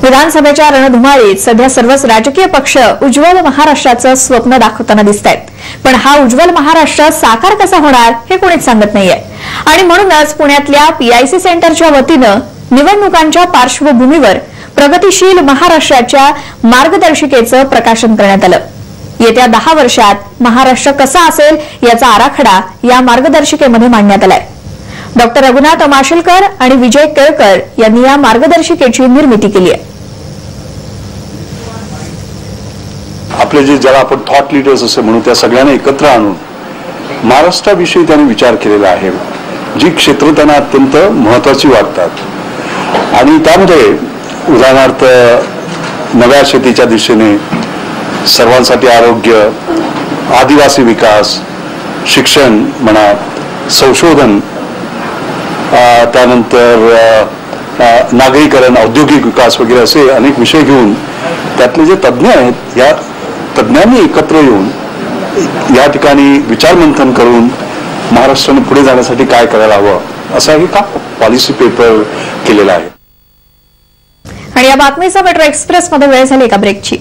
विधानसभेच्या रणधुमाळीत सध्या सर्वच राजकीय पक्ष उज्ज्वल महाराष्ट्राचं स्वप्न दाखवताना दिसतायत, पण हा उज्ज्वल महाराष्ट्र साकार कसा होणार हे कोणीच सांगत नाहीये। आणि म्हणूनच पुण्यातल्या पीआयसी सेंटरच्या वतीनं निवडणुकांच्या पार्श्वभूमीवर प्रगतिशील महाराष्ट्राच्या मार्गदर्शिकेचं प्रकाशन करण्यात आलं। येत्या 10 वर्षात महाराष्ट्र कसा असेल याचा आराखडा या मार्गदर्शिकेमध्ये मांडण्यात आलाय। डॉक्टर रघुनाथ माशेलकर आणि विजय केळकर यांनी या मार्गदर्शिकेची निर्मिती केली आहे। आपले जे ज्याला आपण थॉट लीडर्स असे म्हणू त्या सगळ्यांना एकत्र आणून महाराष्ट्राविषयी त्यांनी विचार केलेला आहे, जी क्षेत्र त्यांना अत्यंत महत्त्वाची वाटतात। आणि त्यामध्ये उदाहरणार्थ नव्या शेतीच्या दिशेने, सर्वांसाठी आरोग्य, आदिवासी विकास, शिक्षण म्हणा, संशोधन, त्यानंतर नागरीकरण, औद्योगिक विकास वगैरे असे अनेक विषय घेऊन त्यातले जे तज्ज्ञ आहेत या तज्ज्ञांनी एकत्र येऊन या ठिकाणी विचारमंथन करून महाराष्ट्राने पुढे जाण्यासाठी काय करायला हवं असा एक पॉलिसी पेपर केलेला आहे। आणि या बातमीचा मेट्रो एक्सप्रेस मध्ये वेळ झाली एका ब्रेकची।